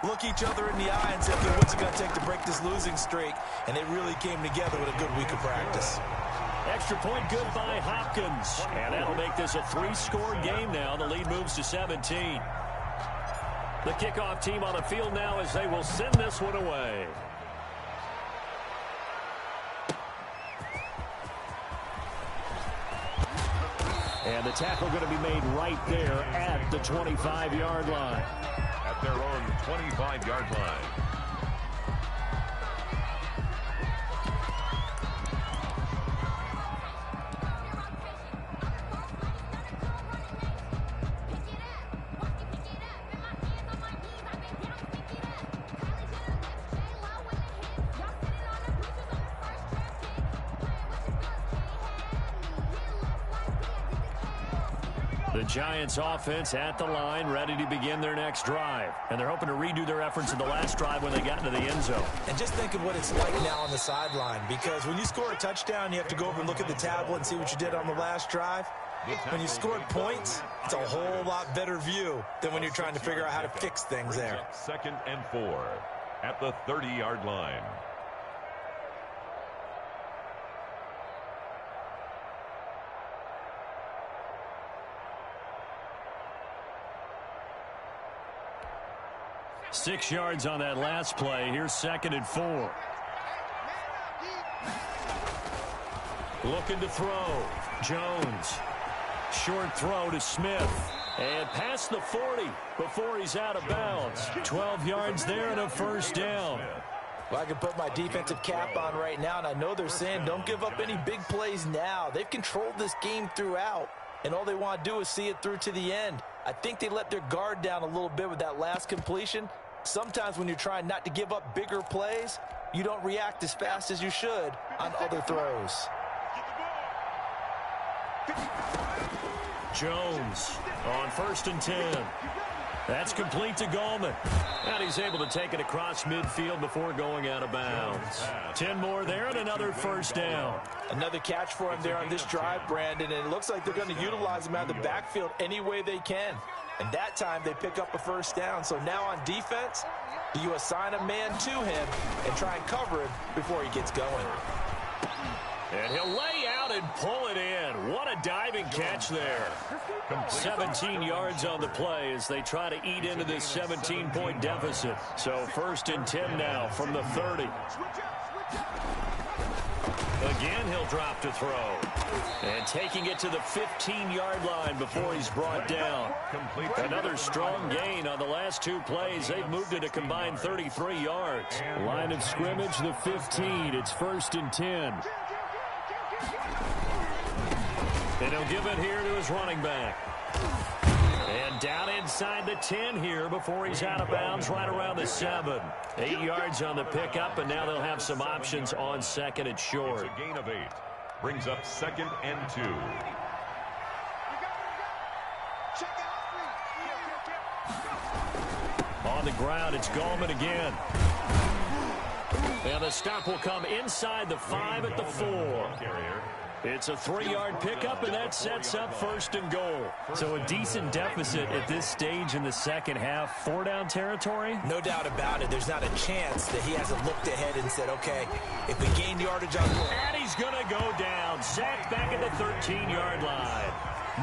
look each other in the eye and say, okay, what's it going to take to break this losing streak? And they really came together with a good week of practice. Extra point good by Hopkins. And that'll make this a 3-score game now. The lead moves to 17. The kickoff team on the field now as they will send this one away. And the tackle going to be made right there at the 25-yard line. At their own 25-yard line. The Giants offense at the line, ready to begin their next drive. And they're hoping to redo their efforts in the last drive when they got into the end zone. And just think of what it's like now on the sideline, because when you score a touchdown, you have to go over and look at the tablet and see what you did on the last drive. When you scored points, it's a whole lot better view than when you're trying to figure out how to fix things there. 2nd and 4 at the 30-yard line. Six yards on that last play. Here's 2nd and 4. Looking to throw. Jones. Short throw to Smith. And past the 40 before he's out of bounds. 12 yards there and a first down. Well, I can put my defensive cap on right now, and I know they're saying don't give up any big plays now. They've controlled this game throughout, and all they want to do is see it through to the end. I think they let their guard down a little bit with that last completion. Sometimes when you're trying not to give up bigger plays, you don't react as fast as you should on other throws. Jones on 1st and 10. That's complete to Gallman. And he's able to take it across midfield before going out of bounds. 10 more there and another first down. Another catch for him there on this drive, Brandon, and it looks like they're going to utilize him out of the backfield any way they can. And that time they pick up a first down. So now on defense, do you assign a man to him and try and cover him before he gets going? And he'll lay out and pull it in. What a diving catch there. 17 yards on the play as they try to eat into this 17-point deficit. So 1st and 10 now from the 30. Again, he'll drop to throw. And taking it to the 15-yard line before he's brought down. Another strong gain on the last 2 plays. They've moved it a combined 33 yards. Line of scrimmage, the 15. It's 1st and 10. And he'll give it here to his running back. And down inside the 10 here before he's out of bounds right around the 7. 8 yards on the pickup, and now they'll have some options on 2nd and short. It's a gain of 8. Brings up 2nd and 2. On the ground, it's Gallman again. And the stop will come inside the 5 at the 4. It's a 3-yard pickup, and that sets up 1st and goal. So a decent deficit at this stage in the second half. 4-down territory? No doubt about it. There's not a chance that he hasn't looked ahead and said, okay, if we gain yardage on... And he's going to go down. Sacked back at the 13-yard line.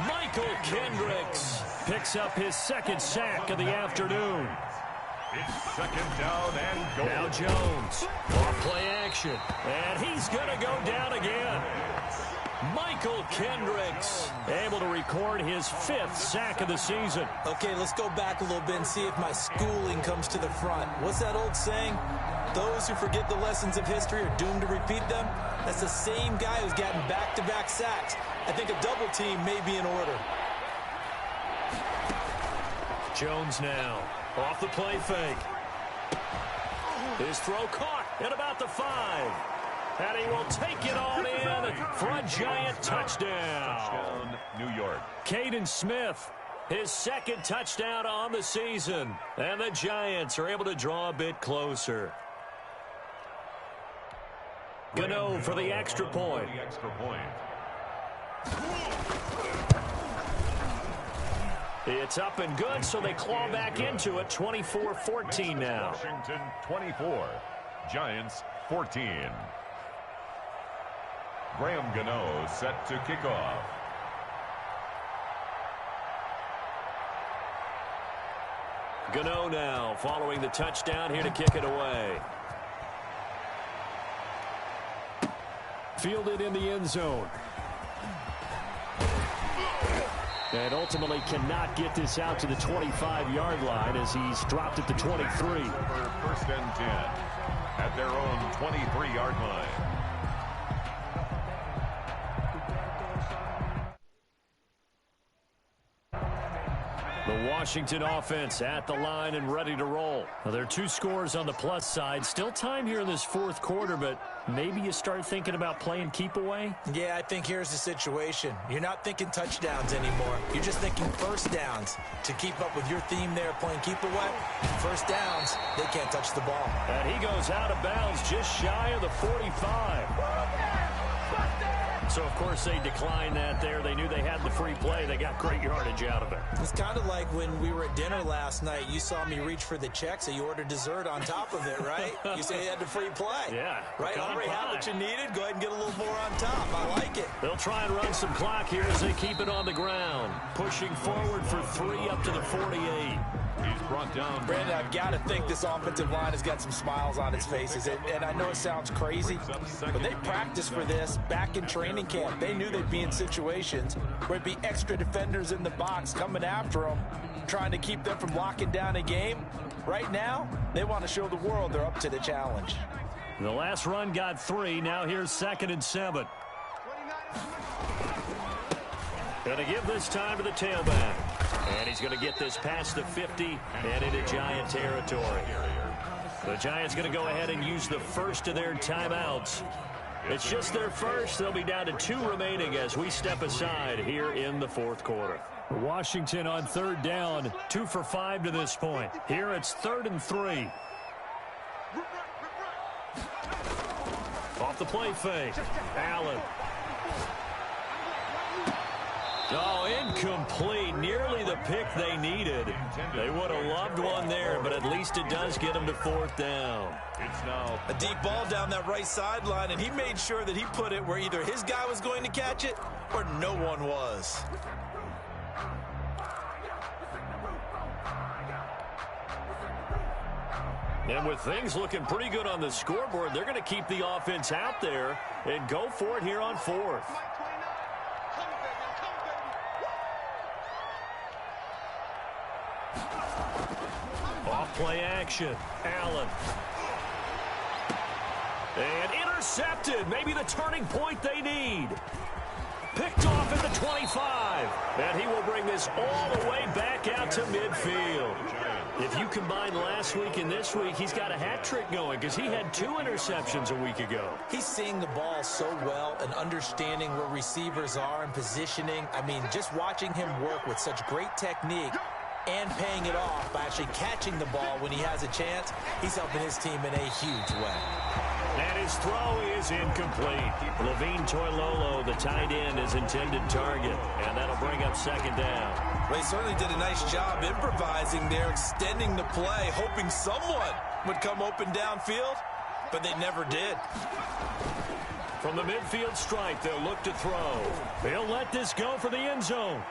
Michael Kendricks picks up his 2nd sack of the afternoon. It's 2nd down and goal. Now Jones off play action. And he's going to go down again. Michael Kendricks able to record his 5th sack of the season. Okay, let's go back a little bit and see if my schooling comes to the front. What's that old saying? Those who forget the lessons of history are doomed to repeat them. That's the same guy who's gotten back-to-back sacks. I think a double team may be in order. Jones now off the play fake. His throw caught at about the 5. And he will take it on in for a Giant touchdown. New York. Caden Smith, his 2nd touchdown on the season. And the Giants are able to draw a bit closer. Gano for the extra point. It's up and good, so they claw back into it. 24-14 now. Washington 24, Giants 14. Graham Gano set to kick off. Gano now following the touchdown here to kick it away. Fielded in the end zone. And ultimately cannot get this out to the 25-yard line as he's dropped at the 23. First and 10 at their own 23-yard line. The Washington offense at the line and ready to roll. Now, there are 2 scores on the plus side. Still time here in this fourth quarter, but maybe you start thinking about playing keep away? Yeah, I think here's the situation. You're not thinking touchdowns anymore. You're just thinking first downs. To keep up with your theme there, playing keep away, first downs, they can't touch the ball. And he goes out of bounds just shy of the 45. So, of course, they declined that there. They knew they had the free play. They got great yardage out of it. It's kind of like when we were at dinner last night. You saw me reach for the check, so you ordered dessert on top of it, right? You say you had the free play. Yeah. Right, already had what you needed. Go ahead and get a little more on top. I like it. They'll try and run some clock here as they keep it on the ground. Pushing forward for 3 up to the 48. He's brought down. Brandon, I've got to think this offensive line has got some smiles on its faces. And I know it sounds crazy, but they practiced for this back in training camp. They knew they'd be in situations where there'd be extra defenders in the box coming after them, trying to keep them from locking down a game. Right now, they want to show the world they're up to the challenge. The last run got 3. Now here's 2nd and 7. Going to give this time to the tailback. And he's going to get this past the 50 and into Giant territory. The Giants going to go ahead and use the first of their timeouts. It's just their first. They'll be down to 2 remaining as we step aside here in the fourth quarter. Washington on 3rd down, 2 for 5 to this point. Here it's 3rd and 3. Off the play fake. Allen. Oh, incomplete. Nearly the pick they needed. They would have loved one there, but at least it does get them to 4th down. It's now a deep ball down that right sideline, and he made sure that he put it where either his guy was going to catch it or no one was. And with things looking pretty good on the scoreboard, they're going to keep the offense out there and go for it here on 4th. Off-play action. Allen. And intercepted. Maybe the turning point they need. Picked off at the 25. And he will bring this all the way back out to midfield. If you combine last week and this week, he's got a hat trick going because he had 2 interceptions a week ago. He's seeing the ball so well and understanding where receivers are and positioning. I mean, just watching him work with such great technique and paying it off by actually catching the ball when he has a chance, he's helping his team in a huge way. And his throw is incomplete. Levine Toilolo, the tight end, is intended target. And that'll bring up 2nd down. Well, he certainly did a nice job improvising there, extending the play, hoping someone would come open downfield, but they never did. From the midfield stripe, they'll look to throw. They'll let this go for the end zone.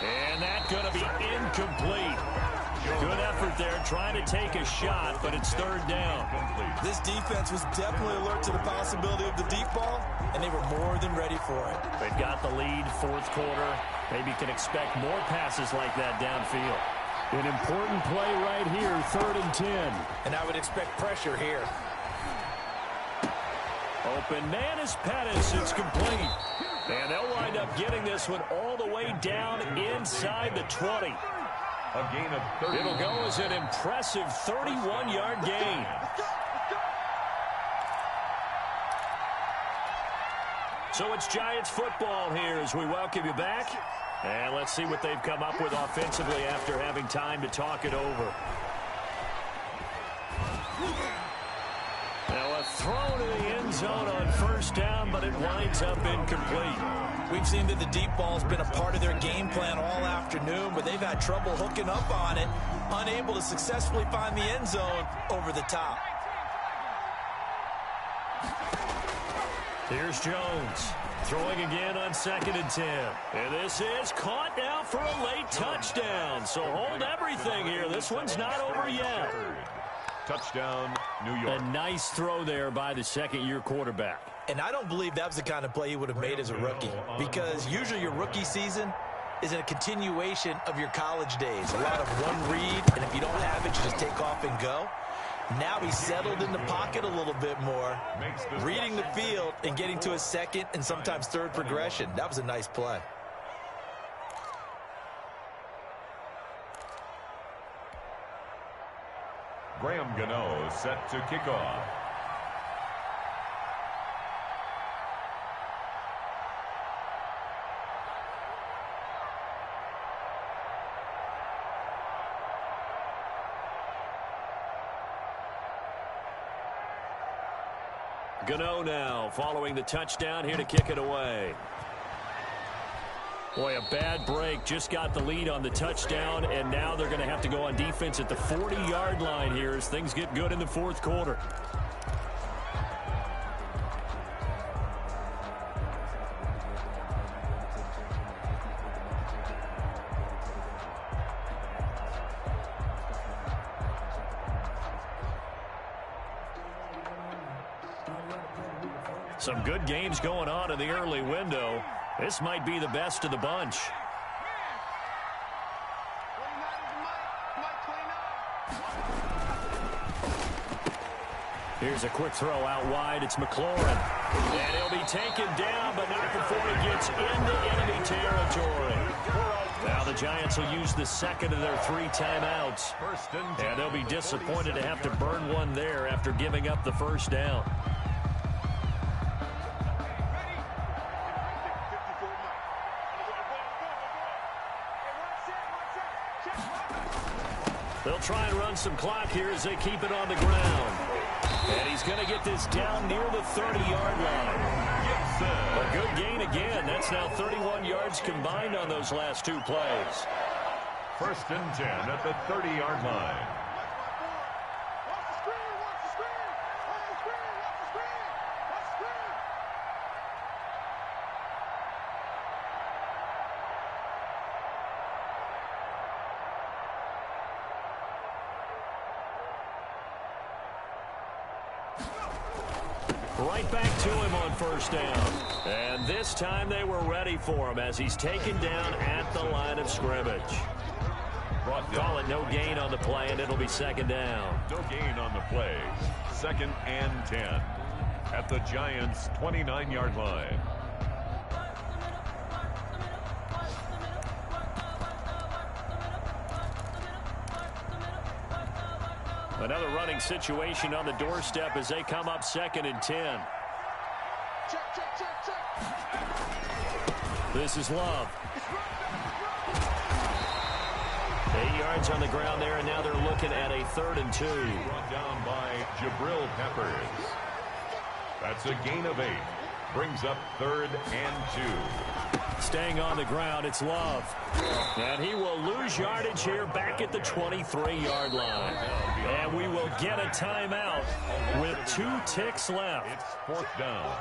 And that's going to be incomplete. Good effort there, trying to take a shot, but it's 3rd down. This defense was definitely alert to the possibility of the deep ball, and they were more than ready for it. They've got the lead, 4th quarter. Maybe you can expect more passes like that downfield. An important play right here, 3rd and 10. And I would expect pressure here. Open man is Pettis. It's complete. And they'll wind up getting this one all the way down inside the 20. a gain of 30. It'll go as an impressive 31-yard gain. So it's Giants football here as we welcome you back. And let's see what they've come up with offensively after having time to talk it over. Now a throw to the end zone on first down, but it winds up incomplete. We've seen that the deep ball's been a part of their game plan all afternoon, but they've had trouble hooking up on it, unable to successfully find the end zone over the top. Here's Jones. Throwing again on 2nd and 10. And this is caught now for a late touchdown. So hold everything here. This one's not over yet. Touchdown, New York. A nice throw there by the second-year quarterback. And I don't believe that was the kind of play he would have made as a rookie, because usually your rookie season is a continuation of your college days. A lot of one read, and if you don't have it, you just take off and go. Now he's settled in the pocket a little bit more, reading the field and getting to his second and sometimes third progression. That was a nice play. Graham Gano set to kick off. Gano now following the touchdown, here to kick it away. Boy, a bad break. Just got the lead on the touchdown, and now they're going to have to go on defense at the 40-yard line here as things get good in the fourth quarter. Some good games going on in the early window. This might be the best of the bunch. Here's a quick throw out wide. It's McLaurin. And he'll be taken down, but not before he gets into enemy territory. Now the Giants will use the second of their 3 timeouts. And they'll be disappointed to have to burn one there after giving up the first down. They'll try and run some clock here as they keep it on the ground. And he's going to get this down near the 30-yard line. Yes, A good gain again. That's now 31 yards combined on those last 2 plays. 1st and 10 at the 30-yard line. Right back to him on first down. And this time they were ready for him as he's taken down at the line of scrimmage. Call it no gain on the play, and it'll be 2nd down. No gain on the play. 2nd and 10 at the Giants' 29-yard line. Another running situation on the doorstep as they come up 2nd and 10. This is Love. 8 yards on the ground there, and now they're looking at a 3rd and 2. Brought down by Jabril Peppers. That's a gain of 8. Brings up 3rd and 2. Staying on the ground, it's Love. And he will lose yardage here back at the 23-yard line. And we will get a timeout with 2 ticks left. It's 4th down.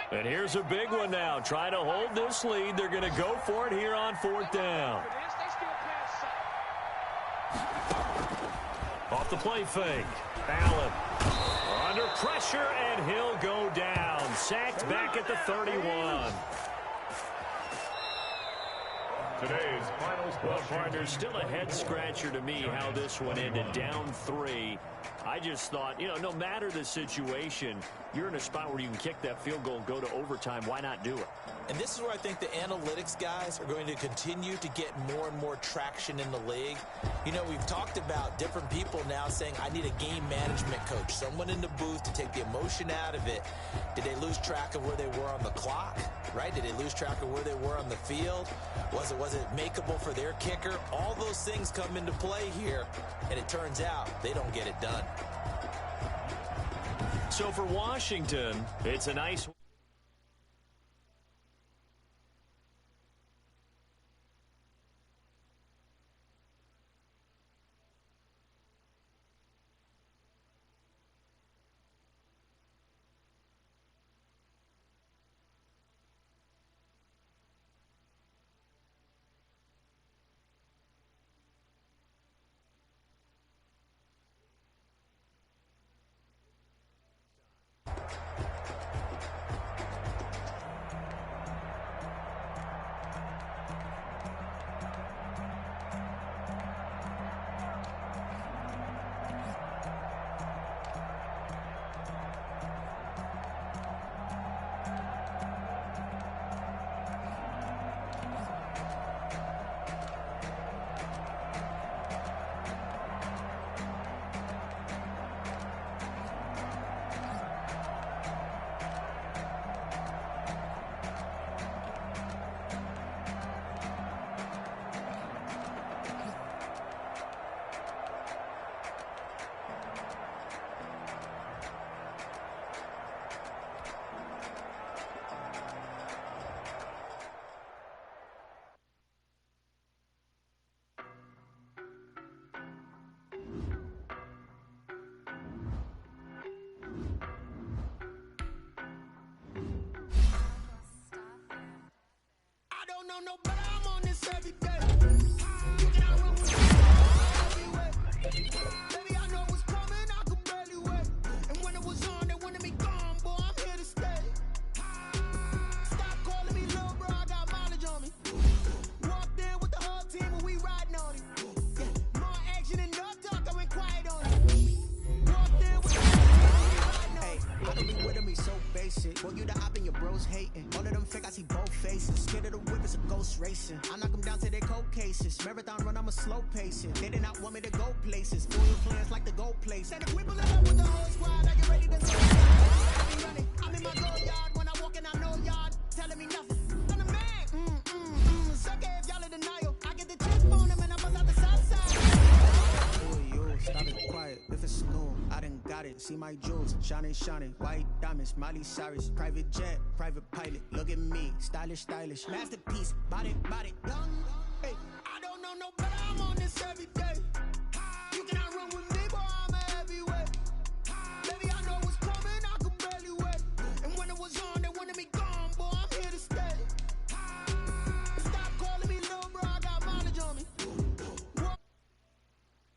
And here's a big one now. Trying to hold this lead. They're going to go for it here on 4th down. Off the play fake. Allen under pressure, and he'll go down. Sacked back at the 31. Today's final Well, partner, still a head-scratcher to me how this one ended. Down 3. I just thought, you know, no matter the situation, you're in a spot where you can kick that field goal and go to overtime. Why not do it? And this is where I think the analytics guys are going to continue to get more and more traction in the league. You know, we've talked about different people now saying, I need a game management coach, someone in the booth to take the emotion out of it. Did they lose track of where they were on the clock, right? Did they lose track of where they were on the field? Was it makeable for their kicker? All those things come into play here, and it turns out they don't get it done. So for Washington, it's a nice... No, but I'm on this every day. Baby, I know what's coming, I could barely wait. And when it was on, they wanted me gone, boy, I'm here to stay. Stop calling me little bro, I got mileage on me. Walked in with the whole team and we riding on it. Yeah, more action and no talk, I went quiet on it. Walked in with the whole team and we riding on it. Hey, I don't be with me so basic. Boy, you the op and your bros hating. All of them fake, I see both faces. Scared of the whip, it's a ghost racing. I knock them down to their cold cases. Marathon run, I'm a slow pacing. They did not want me to go places. Foil plans like the go place. And if we pull up with the whole squad, I get ready to go. I be running, I'm in my go yard. When I walk in, I know y'all telling me nothing. I'm the man. It's okay if y'all in denial. I get the chip on them and I bust out the south side. Oh, you, stop it quiet. If it's new, I done got it. See my jewels, shining, shining. White diamonds, Miley Cyrus. Private jet, private pilot. Look at me, stylish, stylish. Masterpiece, body, done. Hey, I don't know no better. I'm on this every day.